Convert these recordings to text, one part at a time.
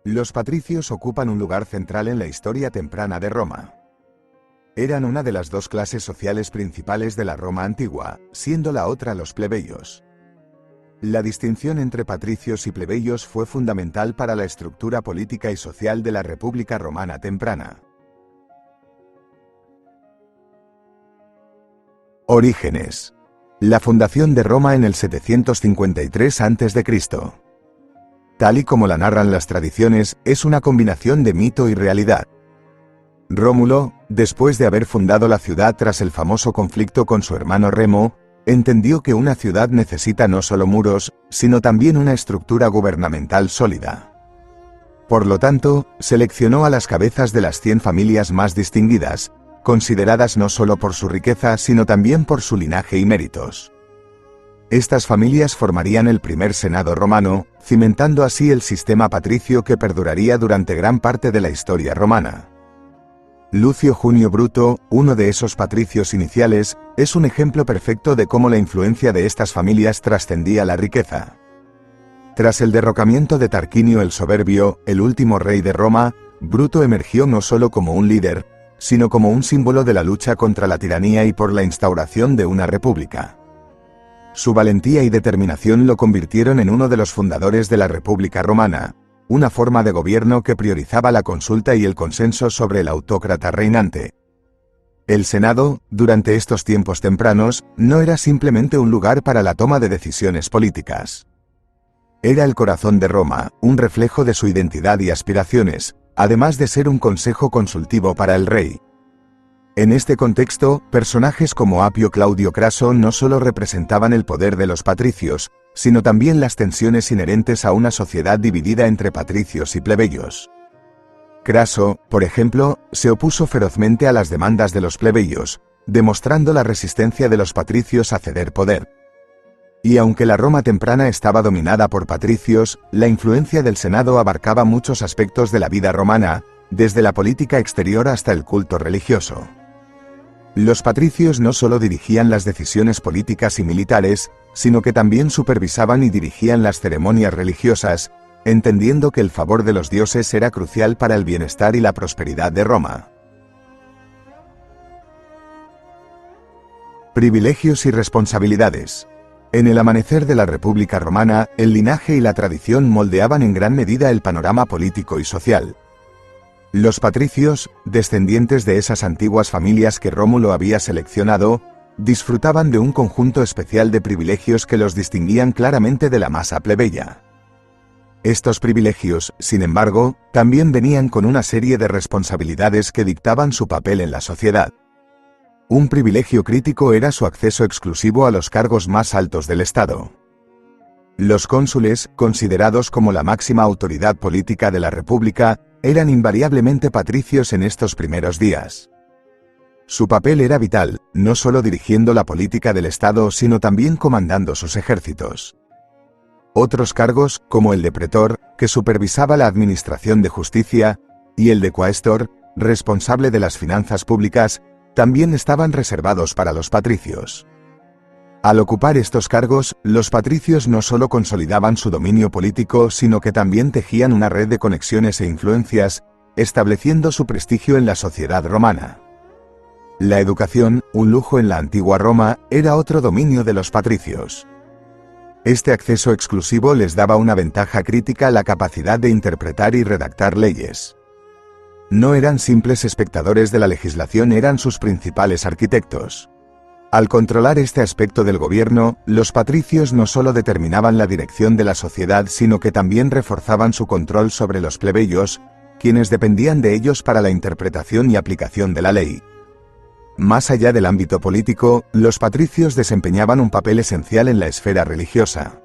Los patricios ocupan un lugar central en la historia temprana de Roma. Eran una de las dos clases sociales principales de la Roma antigua, siendo la otra los plebeyos. La distinción entre patricios y plebeyos fue fundamental para la estructura política y social de la República Romana temprana. Orígenes. La fundación de Roma en el 753 a.C. Tal y como la narran las tradiciones, es una combinación de mito y realidad. Rómulo, después de haber fundado la ciudad tras el famoso conflicto con su hermano Remo, entendió que una ciudad necesita no solo muros, sino también una estructura gubernamental sólida. Por lo tanto, seleccionó a las cabezas de las 100 familias más distinguidas, consideradas no solo por su riqueza sino también por su linaje y méritos. Estas familias formarían el primer senado romano, cimentando así el sistema patricio que perduraría durante gran parte de la historia romana. Lucio Junio Bruto, uno de esos patricios iniciales, es un ejemplo perfecto de cómo la influencia de estas familias trascendía la riqueza. Tras el derrocamiento de Tarquinio el Soberbio, el último rey de Roma, Bruto emergió no solo como un líder, sino como un símbolo de la lucha contra la tiranía y por la instauración de una república. Su valentía y determinación lo convirtieron en uno de los fundadores de la República Romana, una forma de gobierno que priorizaba la consulta y el consenso sobre el autócrata reinante. El Senado, durante estos tiempos tempranos, no era simplemente un lugar para la toma de decisiones políticas. Era el corazón de Roma, un reflejo de su identidad y aspiraciones, además de ser un consejo consultivo para el rey. En este contexto, personajes como Apio Claudio Craso no solo representaban el poder de los patricios, sino también las tensiones inherentes a una sociedad dividida entre patricios y plebeyos. Craso, por ejemplo, se opuso ferozmente a las demandas de los plebeyos, demostrando la resistencia de los patricios a ceder poder. Y aunque la Roma temprana estaba dominada por patricios, la influencia del Senado abarcaba muchos aspectos de la vida romana, desde la política exterior hasta el culto religioso. Los patricios no solo dirigían las decisiones políticas y militares, sino que también supervisaban y dirigían las ceremonias religiosas, entendiendo que el favor de los dioses era crucial para el bienestar y la prosperidad de Roma. Privilegios y responsabilidades. En el amanecer de la República Romana, el linaje y la tradición moldeaban en gran medida el panorama político y social. Los patricios, descendientes de esas antiguas familias que Rómulo había seleccionado, disfrutaban de un conjunto especial de privilegios que los distinguían claramente de la masa plebeya. Estos privilegios, sin embargo, también venían con una serie de responsabilidades que dictaban su papel en la sociedad. Un privilegio crítico era su acceso exclusivo a los cargos más altos del Estado. Los cónsules, considerados como la máxima autoridad política de la República, eran invariablemente patricios en estos primeros días. Su papel era vital, no solo dirigiendo la política del Estado sino también comandando sus ejércitos. Otros cargos, como el de pretor, que supervisaba la administración de justicia, y el de quaestor, responsable de las finanzas públicas, también estaban reservados para los patricios. Al ocupar estos cargos, los patricios no solo consolidaban su dominio político sino que también tejían una red de conexiones e influencias, estableciendo su prestigio en la sociedad romana. La educación, un lujo en la antigua Roma, era otro dominio de los patricios. Este acceso exclusivo les daba una ventaja crítica a la capacidad de interpretar y redactar leyes. No eran simples espectadores de la legislación, eran sus principales arquitectos. Al controlar este aspecto del gobierno, los patricios no solo determinaban la dirección de la sociedad sino que también reforzaban su control sobre los plebeyos, quienes dependían de ellos para la interpretación y aplicación de la ley. Más allá del ámbito político, los patricios desempeñaban un papel esencial en la esfera religiosa.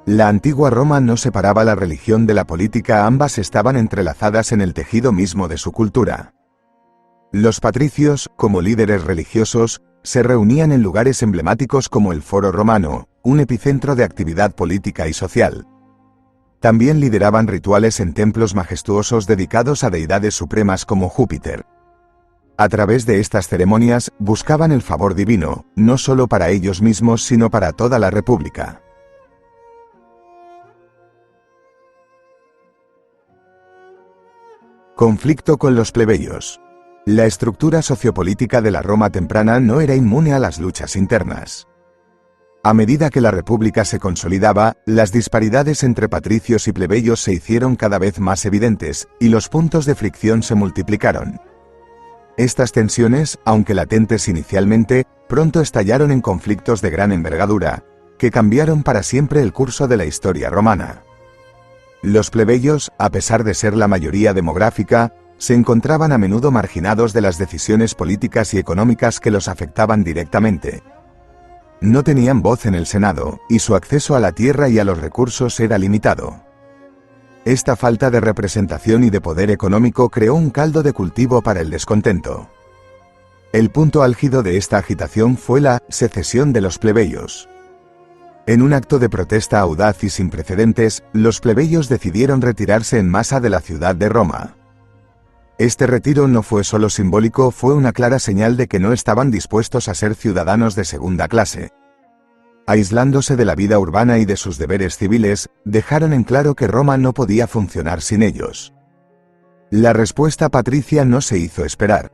La antigua Roma no separaba la religión de la política, ambas estaban entrelazadas en el tejido mismo de su cultura. Los patricios, como líderes religiosos, se reunían en lugares emblemáticos como el Foro Romano, un epicentro de actividad política y social. También lideraban rituales en templos majestuosos dedicados a deidades supremas como Júpiter. A través de estas ceremonias, buscaban el favor divino, no solo para ellos mismos sino para toda la República. Conflicto con los plebeyos. La estructura sociopolítica de la Roma temprana no era inmune a las luchas internas. A medida que la república se consolidaba, las disparidades entre patricios y plebeyos se hicieron cada vez más evidentes, y los puntos de fricción se multiplicaron. Estas tensiones, aunque latentes inicialmente, pronto estallaron en conflictos de gran envergadura, que cambiaron para siempre el curso de la historia romana. Los plebeyos, a pesar de ser la mayoría demográfica, se encontraban a menudo marginados de las decisiones políticas y económicas que los afectaban directamente. No tenían voz en el Senado, y su acceso a la tierra y a los recursos era limitado. Esta falta de representación y de poder económico creó un caldo de cultivo para el descontento. El punto álgido de esta agitación fue la secesión de los plebeyos. En un acto de protesta audaz y sin precedentes, los plebeyos decidieron retirarse en masa de la ciudad de Roma. Este retiro no fue solo simbólico, fue una clara señal de que no estaban dispuestos a ser ciudadanos de segunda clase. Aislándose de la vida urbana y de sus deberes civiles, dejaron en claro que Roma no podía funcionar sin ellos. La respuesta patricia no se hizo esperar.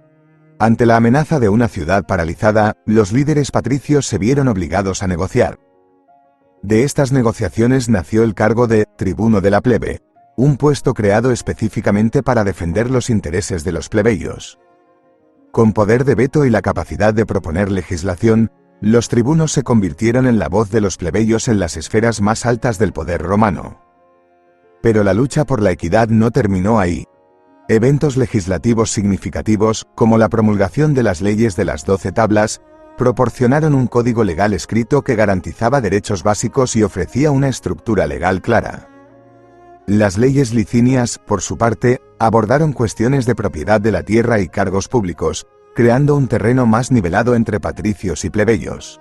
Ante la amenaza de una ciudad paralizada, los líderes patricios se vieron obligados a negociar. De estas negociaciones nació el cargo de tribuno de la plebe, un puesto creado específicamente para defender los intereses de los plebeyos. Con poder de veto y la capacidad de proponer legislación, los tribunos se convirtieron en la voz de los plebeyos en las esferas más altas del poder romano. Pero la lucha por la equidad no terminó ahí. Eventos legislativos significativos, como la promulgación de las leyes de las 12 tablas, proporcionaron un código legal escrito que garantizaba derechos básicos y ofrecía una estructura legal clara. Las leyes licinias, por su parte, abordaron cuestiones de propiedad de la tierra y cargos públicos, creando un terreno más nivelado entre patricios y plebeyos.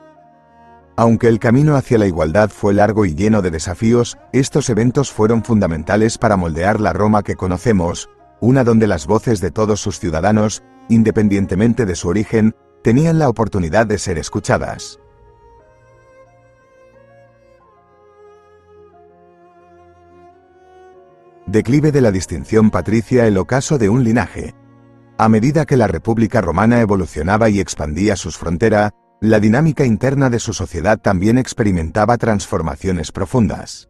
Aunque el camino hacia la igualdad fue largo y lleno de desafíos, estos eventos fueron fundamentales para moldear la Roma que conocemos, una donde las voces de todos sus ciudadanos, independientemente de su origen, tenían la oportunidad de ser escuchadas. Declive de la distinción patricia, el ocaso de un linaje. A medida que la República Romana evolucionaba y expandía sus fronteras, la dinámica interna de su sociedad también experimentaba transformaciones profundas.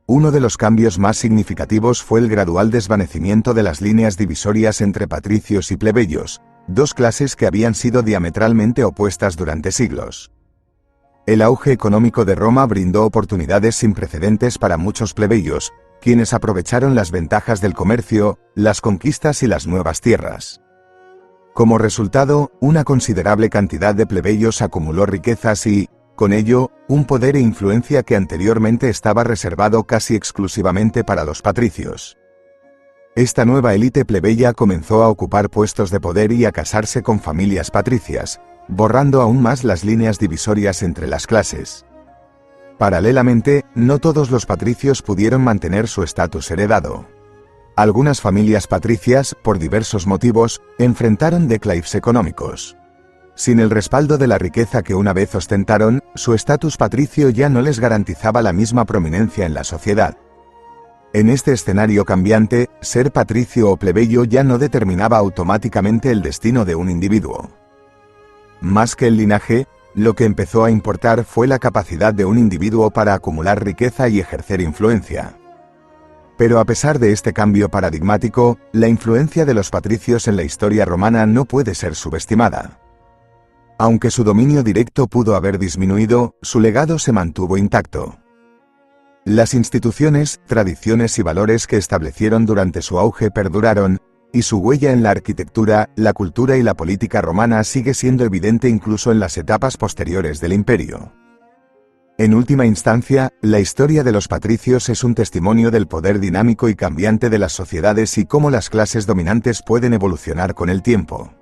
Uno de los cambios más significativos fue el gradual desvanecimiento de las líneas divisorias entre patricios y plebeyos, dos clases que habían sido diametralmente opuestas durante siglos. El auge económico de Roma brindó oportunidades sin precedentes para muchos plebeyos, quienes aprovecharon las ventajas del comercio, las conquistas y las nuevas tierras. Como resultado, una considerable cantidad de plebeyos acumuló riquezas y, con ello, un poder e influencia que anteriormente estaba reservado casi exclusivamente para los patricios. Esta nueva élite plebeya comenzó a ocupar puestos de poder y a casarse con familias patricias, borrando aún más las líneas divisorias entre las clases. Paralelamente, no todos los patricios pudieron mantener su estatus heredado. Algunas familias patricias, por diversos motivos, enfrentaron declives económicos. Sin el respaldo de la riqueza que una vez ostentaron, su estatus patricio ya no les garantizaba la misma prominencia en la sociedad. En este escenario cambiante, ser patricio o plebeyo ya no determinaba automáticamente el destino de un individuo. Más que el linaje, lo que empezó a importar fue la capacidad de un individuo para acumular riqueza y ejercer influencia. Pero a pesar de este cambio paradigmático, la influencia de los patricios en la historia romana no puede ser subestimada. Aunque su dominio directo pudo haber disminuido, su legado se mantuvo intacto. Las instituciones, tradiciones y valores que establecieron durante su auge perduraron, y su huella en la arquitectura, la cultura y la política romana sigue siendo evidente incluso en las etapas posteriores del imperio. En última instancia, la historia de los patricios es un testimonio del poder dinámico y cambiante de las sociedades y cómo las clases dominantes pueden evolucionar con el tiempo.